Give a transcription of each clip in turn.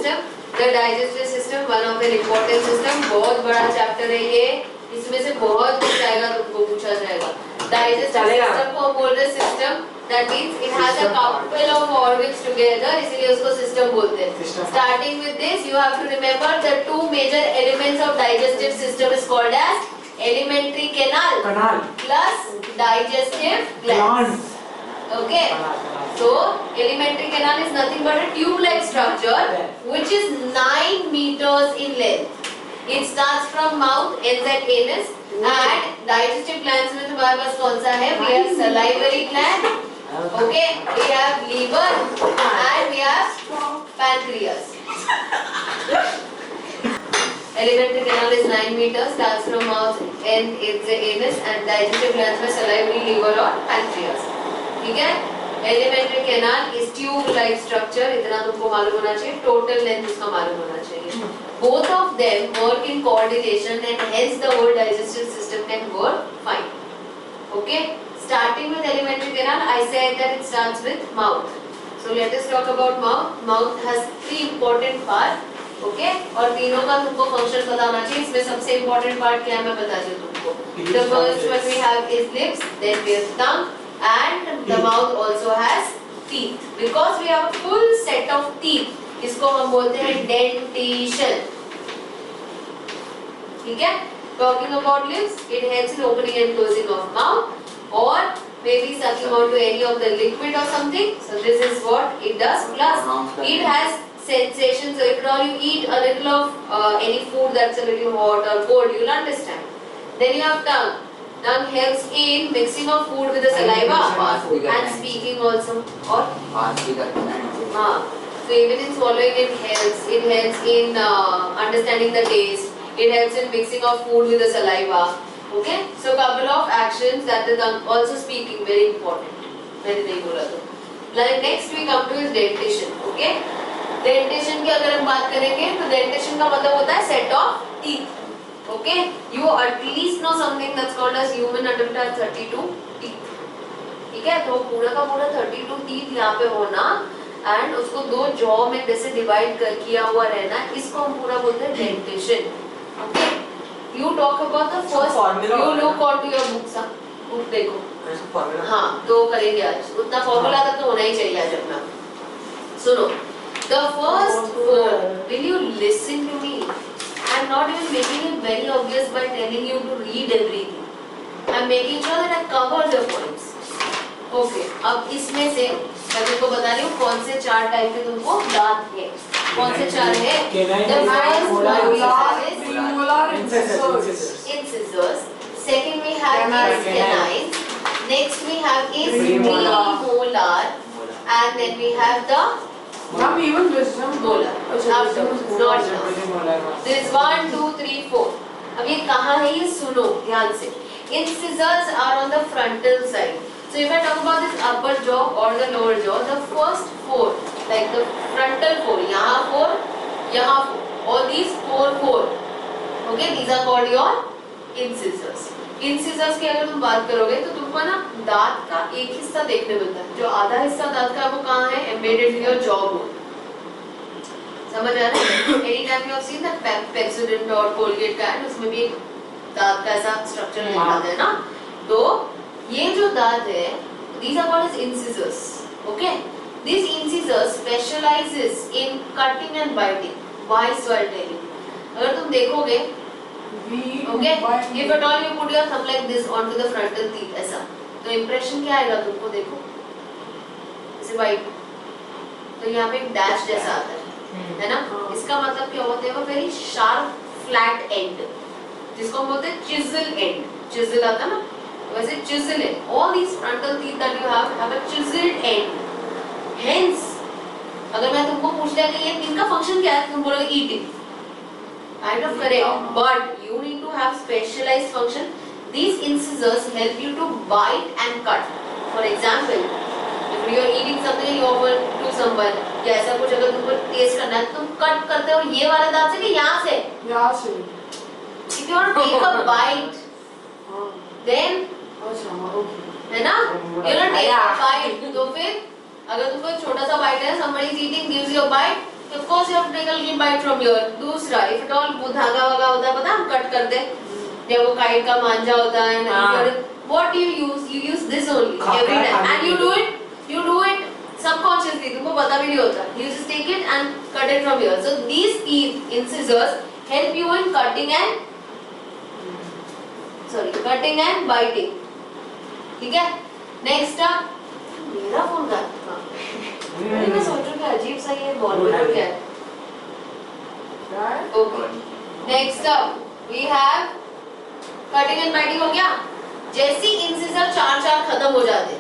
system. The digestive system, one of the important system. बहुत बड़ा chapter है ये. इसमें से बहुत कुछ आएगा, तुमको पूछा जाएगा. Digestive system को हम बोल रहे system. That means it has a couple of organs together, इसलिए उसको system बोलते हैं. Starting with this, you have to remember the two major elements of digestive system is called as alimentary canal plus digestive glands. Okay. So alimentary canal is nothing but a tube-like structure which is 9 meters in length. It starts from mouth, ends at anus, and digestive glands में तुम्हारे पास कौन सा है? We have salivary gland. Okay, we have liver and we have pancreas. Alimentary canal is 9 meters, starts from mouth, end ends the anus, and digestive glands में salivary, liver और pancreas. ठीक है? Alimentary canal is tube-like structure. इतना तुमको मालूम होना चाहिए. Total length उसका मालूम होना चाहिए. Both of them work in coordination, and hence the whole digestive system can work fine. Okay? Starting with alimentary canal, I said that it starts with mouth. So let us talk about mouth. Mouth has 3 important parts. Okay? और तीनों का तुमको function पता होना चाहिए. इसमें सबसे important part क्या है मैं बता दूँ तुमको. The first one we have is lips, then we have tongue, and the mouth also has teeth. Because we have a full set of teeth, इसको हम बोलते हैं dentition. ठीक है? Talking about lips, it helps in opening and closing of mouth. Or maybe sucking onto any of the liquid or something. So this is what it does. Plus it has sensation. So if you eat a little of any food that's a little hot or cold, you'll understand. Then you have tongue. Tongue helps in mixing of food with the saliva and speaking also. Or so even in swallowing it helps. It helps in understanding the taste. It helps in mixing of food with the saliva. Okay, so couple of actions that the tongue also speaking very important. मैंने नहीं बोला तो. Next we come to is dentition. Okay, dentition की अगर हम बात करेंगे तो dentition का मतलब होता है set of teeth. Okay, you at least know something that's called as human adult has 32 teeth. ठीक है, तो पूरा का पूरा 32 teeth यहाँ पे होना and उसको दो jaw में जैसे divide कर किया हुआ रहना, इसको हम पूरा बोलते हैं dentition. Okay. You talk about the first. You look onto your books. Book देखो. हाँ, तो करेंगे आज. उतना फॉर्मूला तक तो होना ही चाहिए आज अपना. सुनो. The first four. Will you listen to me? I'm not even making it very obvious by telling you to read everything. I'm making sure that I cover the points. Okay. अब इसमें से मैं तुमको बता रही हूँ कौन से 4 टाइप के तुमको दांत है. कौन से 4 है? The first molar is premolar, incisors. Second we have is canines. Next we have is premolar, and then we have the even wisdom molar. Not now. There is 1, 2, 3, 4. अब ये कहाँ है ये सुनो ध्यान से. Incisors are on the frontal side. So if I talk about this upper jaw or the lower jaw, the first 4, like the frontal 4, यहाँ 4, यहाँ 4, all these 4. Okay, these are called your incisors. Incisors की अगर तुम बात करोगे तो तुमको ना दांत का एक हिस्सा देखने मिलता है. जो आधा हिस्सा दांत का वो कहाँ है? Embedded in your jawbone. समझ आ रहा है? Anytime you have seen that Pepsodent or Colgate का है, उसमें भी दांत का ऐसा स्ट्रक्चर निकलता है ना. तो ये जो दांत है, these are called as incisors. Okay, these incisors specializes in cutting and biting. Why so I tell you? अगर तुम देखोगे, okay, if at all you put your thumb like this onto the frontal teeth ऐसा, तो impression क्या आएगा तुमको? देखो, इसे bite, तो यहाँ पे एक dash जैसा आता है ना? इसका मतलब क्या होता है? वो very sharp flat end, जिसको हम बोलते हैं chisel end. Chisel आता है ना? वैसे chisel है. All these frontal teeth that you have a chiseled end. Hence, अगर मैं तुमको पूछ लिया कि ये इनका function क्या है, तुम बोलोगे eating. Kind of correct, but you need to have specialized function. These incisors help you to bite and cut. For example, if you are eating something and you offer to someone, या ऐसा कुछ अगर तुमको taste करना है, तुम cut करते हो ये वाले दांत से कि यहाँ से? यहाँ से. If you want to take a bite, then है ना? You want to take a bite, तो फिर अगर तुमको छोटा सा bite है, somebody is eating, gives you a bite, of course you have to take a little bite from here. दूसरा, if at all वो धागा वागा होता है पता हम कट करते हैं, या वो काइट का मांझा होता है ना, what do you use this only every time and you do it subconsciously, तुमको पता भी नहीं होता, you just take it and cut it from here. So these teeth in scissors help you in cutting and biting. ठीक है? Next up, मेरा phone का मैं सोच रही हूँ अजीब सा ये बॉल में क्या है. Okay. Next up we have cutting and biting हो गया. जैसी इंसिजर चार खत्म हो जाते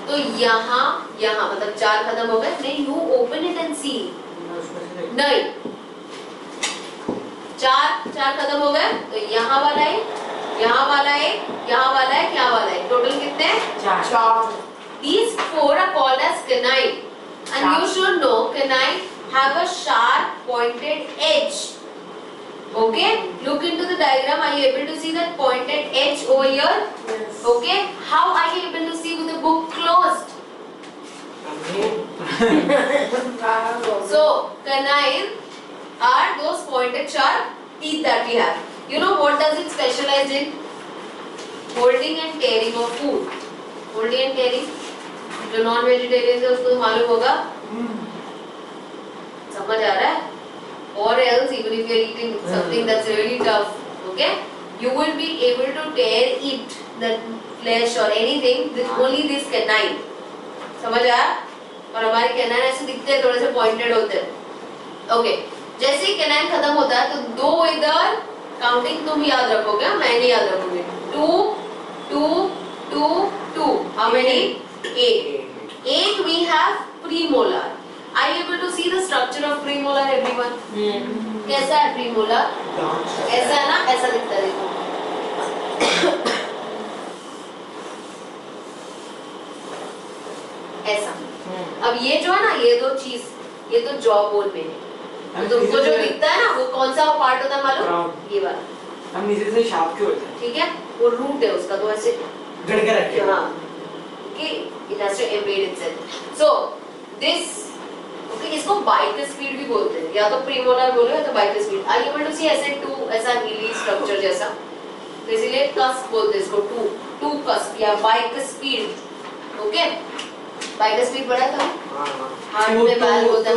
तो यहाँ मतलब 4 खत्म हो गए. नहीं, you open it and see. नहीं, 4 खत्म हो गए तो यहाँ वाला है, यहाँ वाला है, यहाँ वाला है, यहाँ वाला है. टोटल कितने? 4. These 4 are called as canine, and you should know canine have a sharp pointed edge. Okay, look into the diagram. Are you able to see that pointed edge over here? Yes. Okay, how are you able to see with the book closed? So canine are those pointed sharp teeth that we have. You know what does it specialize in? Holding and tearing of food. Holding and tearing. जो non vegetarian है उसको मालूम होगा. समझ आ रहा है? Or else even if you are eating something that's really tough, okay, you will be able to tear it, the flesh or anything with only this canine. समझ आया? और हमारे canine ऐसे दिखते हैं, थोड़े से pointed होते हैं. Okay, जैसे ही canine खत्म होता है तो 2 इधर counting तुम याद रखोगे, मैं नहीं याद रखूंगी. 2, 2, 2, 2. How many? 8. 8 we have premolar. Are you able to see the structure of premolar, everyone? कैसा है premolar? ऐसा है ना, ऐसा दिखता है. देखो ऐसा. अब ये जो है ना, ये 2 चीज, ये तो जॉ बोन में है. तो तुमको जो दिखता है ना, वो कौन सा पार्ट होता है मालूम? ये वाला. हम नीचे से शार्प क्यों होता है? ठीक है, वो रूट है उसका, तो ऐसे गड़ के रखे. हाँ. Okay, it has to embed itself. So this, okay, इसको bite speed भी बोलते हैं, या तो premolar बोलो या तो bite speed. Are you able to see ऐसे 2 ऐसा नीली structure जैसा? तो इसीलिए cusp बोलते हैं इसको, 2 cusp या bite speed. Okay, bite speed पढ़ा था? हार्ट में बाल बोलते हैं.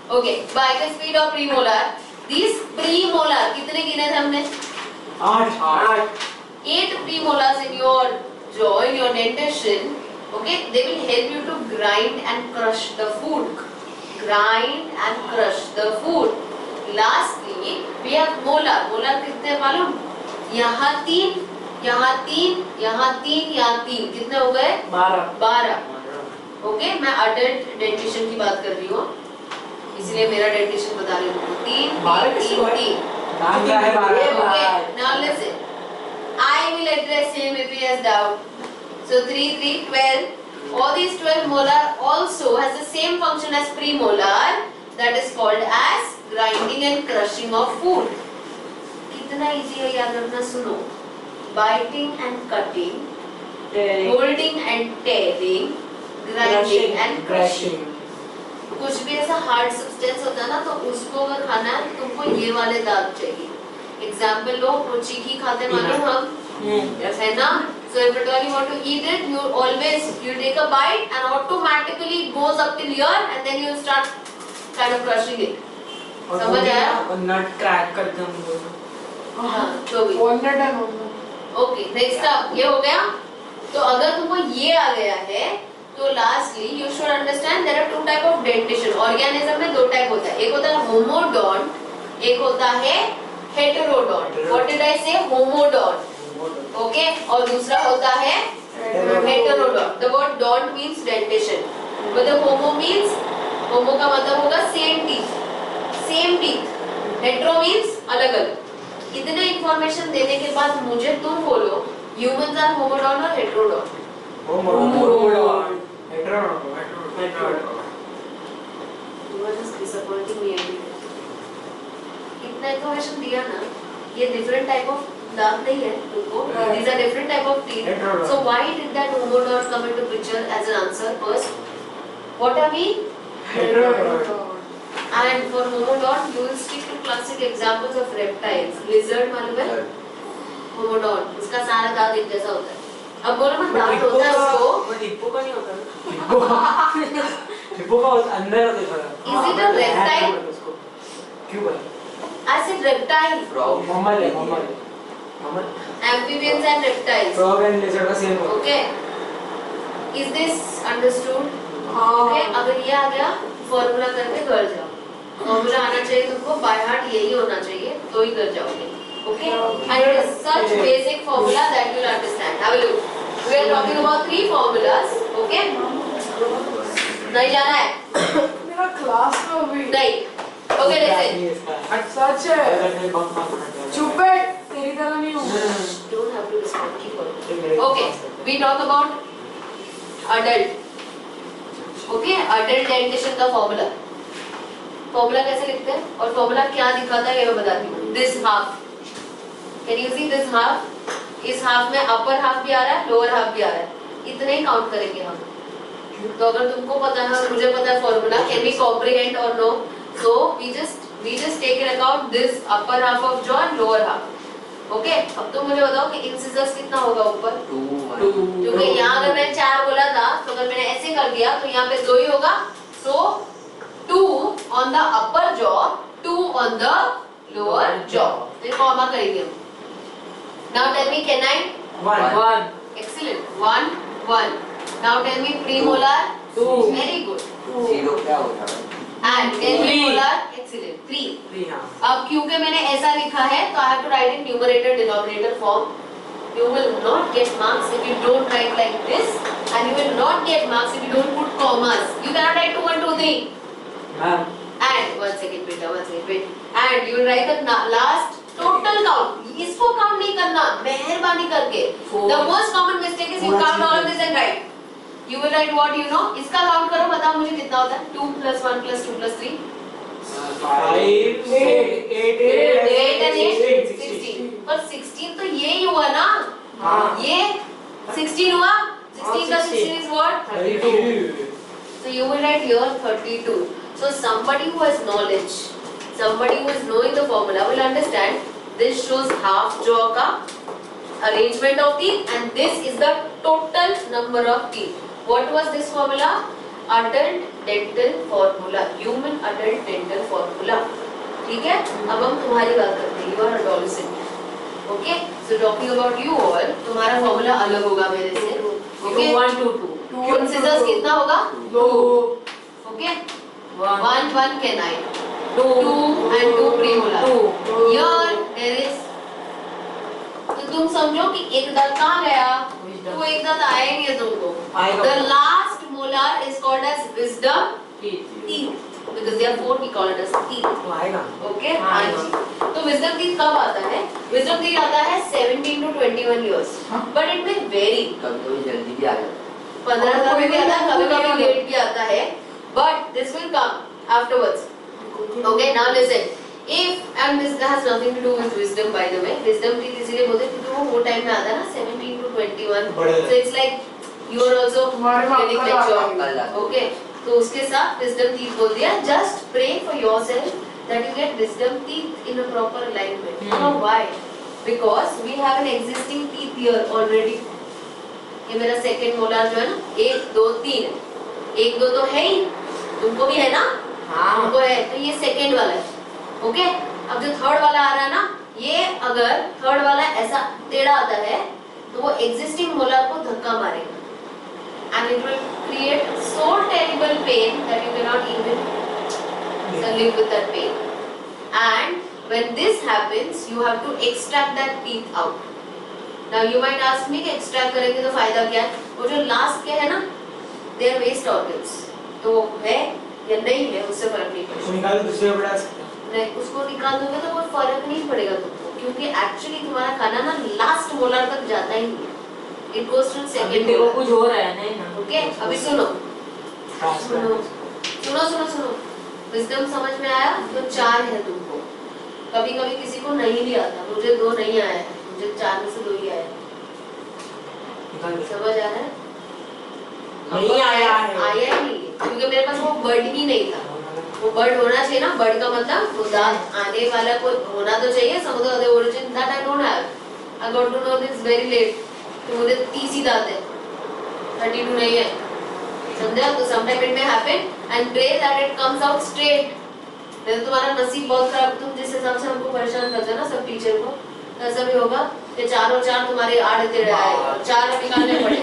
Okay, bite speed और premolar. These premolar कितने गिने थे हमने? 8. 8 premolars in your jaw, in your dentition. Okay, they will help you to grind and crush the food. Grind and crush the food. Lastly, we have molar. Molar कितने मालूम? यहाँ 3, यहाँ 3, यहाँ 3, यहाँ 3. कितने हो गए? 12. Okay, मैं adult dentition की बात कर रही हूँ, इसलिए मेरा dentition बता रही हूँ. 3. Okay, now listen. I will address him if he has doubt. So 3, 12. All these 12 molar also has the same function as premolar, that is called as grinding and crushing of food. कितना easy है याद रखना. सुनो, biting and cutting, holding and tearing, grinding and crushing. कुछ भी ऐसा hard substance होता है ना, तो उसको अगर खाना है तुमको ये वाले दांत चाहिए. Example लो, वो चीकी खाते मालूम हम, है ना? So if at all you want to eat it, you take a bite and automatically it goes up till here and then you start kind of crushing it. समझ आया? और नट क्रैक करते हम लोग. हाँ, तो भी. Okay, next up, ये हो गया. तो अगर तुमको ये आ गया है, तो lastly you should understand there are 2 type of dentition. Organism में 2 type होता है. एक होता है homodont, एक होता है heterodont. What did I say? Homodont. Okay, और दूसरा होता है heterodont. The word dont means dentition, but the homo means, homo का मतलब होगा same teeth. Hetero means अलग अलग. इतने information देने के बाद मुझे तुम बोलो, humans are homodont or heterodont? Homodont. You are just disappointing me every day. इतना information दिया ना, ये different type of दांत नहीं है तुमको. These are different type of teeth. So why did that homodont come into picture as an answer first? What are we? And for homodont, you will stick to classic examples of reptiles. Lizard मालूम है? Homodont, उसका सारा दांत एक जैसा होता है. अब बोलो मैं दांत होता है उसको. बट हिप्पो का नहीं होता ना. हिप्पो का अंदर होता है. Is it a reptile? क्यों बना? I said reptile. मम्मल है mammal. Mammal. Amphibians and reptiles. Frog and lizard का same होता है. Okay. Is this understood? हाँ. Okay. अगर ये आ गया, फॉर्मूला करके घर जाओ. फॉर्मूला आना चाहिए तुमको, बाय हार्ट यही होना चाहिए, तो ही कर जाओगे. Okay. And it is such basic formula that you will understand. Have a look. We are talking about 3 formulas. Okay. नहीं जाना है? मेरा क्लास में अभी. नहीं. Okay, listen. सच है. चुप है. तेरी तरह नहीं हूँ. Don't have to respond. Keep on. Okay. We talk about adult. Okay. Adult dentition का formula. फॉर्मूला कैसे लिखते हैं और फॉर्मूला क्या दिखाता है ये मैं बताती हूँ. This half, can you see this half? इस हाफ में अपर हाफ भी आ रहा है, लोअर हाफ भी आ रहा है. इतने ही काउंट करेंगे हम. तो अगर तुमको पता है, मुझे पता है formula, can we comprehend or no? So we just take in account this upper half of jaw and lower half. Okay. अब तुम मुझे बताओ कि इंसिजर्स कितना होगा ऊपर? 2. क्योंकि यहाँ अगर मैंने 4 बोला था तो अगर मैंने ऐसे कर दिया तो यहाँ पे 2 ही होगा. सो 2 on the upper jaw, 2 on the lower jaw. फिर कॉमा करेंगे हम. Now tell me canine. 1. Excellent. 1 1. Now tell me premolar. 2. Very good. 0 क्या होता है? And tell me 3. molar. Excellent. 3. 3 हाँ. अब क्योंकि मैंने ऐसा लिखा है तो I have to write in numerator denominator form. You will not get marks if you don't write like this, and you will not get marks if you don't put commas. You cannot write 2 1 2 3. Ma'am. And 1 second beta, 1 second wait. And you will write the last total count. इसको count नहीं करना, मेहरबानी करके. The most common mistake is you count all of this and write. You will write what you know. इसका count करो, बताओ मुझे कितना होता है? 2 + 1 + 2 + 3. 5 8 8 and 8 16. पर 16 तो ये ही हुआ ना. हाँ. ये 16 हुआ. 16 का 16 is what? 32. So you will write here 32. So somebody who has knowledge, somebody who is knowing the formula will understand. This shows half jaw ka arrangement of teeth, and this is the total number of teeth. What was this formula? Adult dental formula, human adult dental formula. ठीक है? अब हम तुम्हारी बात करते हैं. You are adolescent. Okay? So talking about you all, तुम्हारा formula अलग होगा मेरे से. Okay? 1 2 2. Scissors कितना होगा? 2. Okay? 1 1 canine, 2 and 2 premolar. 2. Here there is. तो तुम समझो कि एक दांत कहाँ गया? तो एक दांत आया ही नहीं है तुमको. आएगा. The last molar is called as wisdom teeth. teeth because there are 4 we call it as teeth. तो आएगा. Okay? हाँ, हाँ जी. तो wisdom teeth कब आता है? Wisdom teeth आता है 17 to 21 years. But it may vary. कभी जल्दी भी आ जाता है. 15 साल में भी आता है, कभी-कभी लेट भी आता है. But this will come afterwards. Okay, now listen. If and this has nothing to do with wisdom, by the way. Wisdom teeth इसलिए बोलते हैं क्योंकि वो टाइम में आता है ना 17 to 21. So it's like you are also getting mature. Okay. तो उसके साथ wisdom teeth बोल दिया. Just pray for yourself that you get wisdom teeth in a proper alignment. You know why? Because we have an existing teeth here already. ये मेरा second molar जो है ना 1 2 3 1 2 तो है ही. तुमको भी है ना? हाँ. तुमको है. तो ये second वाला है. ओके. अब जो थर्ड वाला आ रहा है ना, ये अगर थर्ड वाला ऐसा टेढ़ा आता है तो वो एग्जिस्टिंग मोलर को धक्का मारेगा and it will create so terrible pain that you can not even live with that pain. And when this happens you have to extract that teeth out. Now you might ask me कि extract करेंगे तो फायदा क्या है? वो जो last के है ना, दे आर वेस्ट ऑर्गन्स. तो है या नहीं है उससे फर्क नहीं पड़ेगा. निकाल के दूसरे बढ़ा सकते हैं. नहीं, उसको निकाल दोगे तो कोई फर्क नहीं पड़ेगा तुमको, क्योंकि एक्चुअली तुम्हारा खाना ना लास्ट मोलर तक जाता ही नहीं है. इट गोस टू सेकंड देखो मोलर. कुछ हो रहा है नहीं ना. ओके. अभी सुनो सुनो सुनो सुनो सुनो. विजडम समझ में आया? तो 4 है तुमको. कभी कभी किसी को नहीं भी आता. मुझे 2 नहीं आया है, मुझे 4 में से 2 ही आया. समझ आ रहा है? नहीं आया है. आया ही नहीं, क्योंकि मेरे पास वो वर्ड ही नहीं था. वो बर्ड होना चाहिए ना, बर्ड का मतलब वो दांत आने वाला कोई होना तो चाहिए। Some of the origin that I don't have, I got to know this very late. तो मुझे 30 ही दांत है, 32 नहीं है, समझा? तो sometime it may happen and pray that it comes out straight. नहीं तो तुम्हारा नसीब बहुत खराब, तुम जिस हिसाब से हमको परेशान करते हो ना सब टीचर को, तो ऐसा भी होगा कि चारों चार तुम्हारे आड़े टेढ़े आए और 4 निकालने पड़े।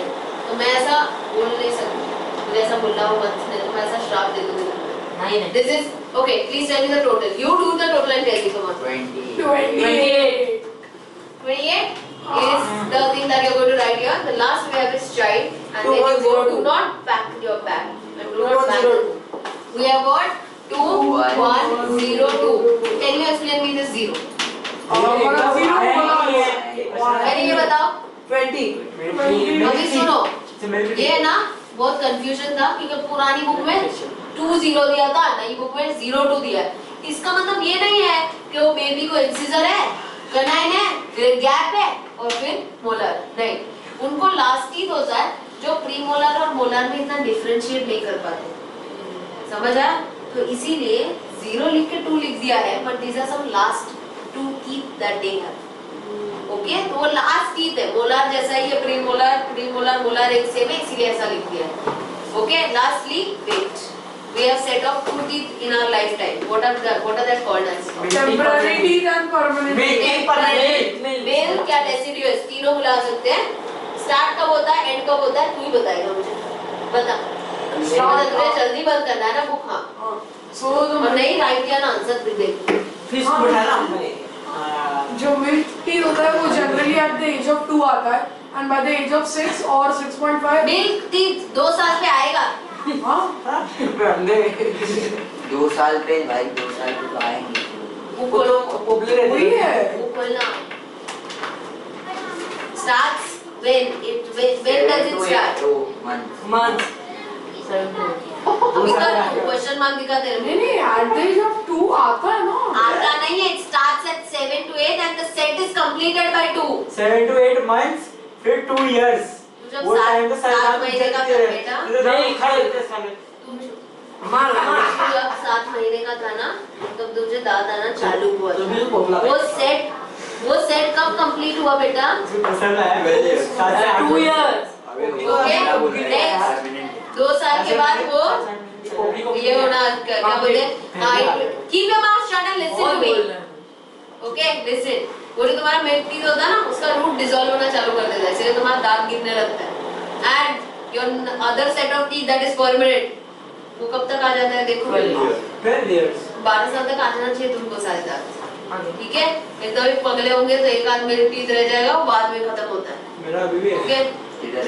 तो मैं ऐसा बोल नहीं सकती, मुझे ऐसा बोलना हो मत, नहीं तो मैं ऐसा श्राप दे दूंगी। नहीं नहीं This is okay. Please tell me the total. You do the total and tell me. Come on. 20. 28 28 is the thing that you're going to write here. The last we have is child, and then you go. 2102. Do not pack your bag. And do not pack. 2102. We have what? 2 1 0 2. Can you explain me this zero? पहले ये बताओ। 20 अभी सुनो, ये ना बहुत confusion था क्योंकि पुरानी बुक में 2 0 दिया था, नई बुक में 0 2 दिया है। इसका मतलब ये नहीं है कि वो बेबी को इंसिजर है, कनाइन है, फिर गैप है और फिर मोलर, नहीं। उनको लास्ट टीथ होता है जो प्री मोलर और मोलर में इतना डिफरेंशिएट नहीं कर पाते, समझ आया? तो इसीलिए 0 लिख के 2 लिख दिया है, but this are some last 2 teeth that they have. Okay, तो वो लास्ट टीथ है, मोलर जैसा ही है, प्री मोलर मोलर एक सेम है, इसीलिए ऐसा लिख दिया है। Okay, lastly wait, we have set of 2 teeth in our lifetime. What are that called as? temporary teeth and permanent teeth. मेल क्या डेसिडियस, तीनों बुला सकते हैं। स्टार्ट कब होता है, एंड कब होता है, तू ही बताएगा मुझे, बता। तुझे जल्दी बंद करना है ना बुक। हाँ, So और नहीं राइट किया ना आंसर फिर देख। फिश बैठाना हमने जो मिल्क टीथ होता है वो generally at the age of 2 आता है and by the age of 6 और 6.5 मिल्क टीथ 2 साल पे आएगा। हाँ 2 साल पे भाई, 2 साल पे तो आएंगे। वो तो पॉपुलर वही है है। बुक खोलना। Starts when does it start? 2 months. Month इसका क्वेश्चन मार्क दिखा तेरे नहीं में। नहीं एट द एज ऑफ 2 आता है ना। आता नहीं है, it starts at 7 to 8 and the set is completed by 2. 7 to 8 months, फिर 2 years। जब वो टाइम तो 7 महीने का था बेटा, नहीं खड़े होते साले। मार तू जब 7 महीने का था ना तब तुझे दांत आना चालू हुआ तो भी था। पॉपुलर वो सेट कब कंप्लीट हुआ बेटा? पसंद आया 7 से 8 years। ओके, नेक्स्ट 2 साल के बाद वो ये होना क्या बोलते हैं, keep your mouth shut and listen to me. Okay listen, वो जो तुम्हारा मिल्क टीथ होता है ना उसका रूट डिसॉल्व होना चालू कर देता है, इसलिए तुम्हारा दांत गिरने लगता है। And your other set of teeth that is permanent, वो कब तक आ जाता है देखो? 12 years। 12 साल तक आ जाना चाहिए तुमको सारे दांत, ठीक है? एकदम पगले होंगे तो एक आध मिल्क टीथ रह जाएगा, वो बाद में खत्म होता है। मेरा अभी भी है। ओके इधर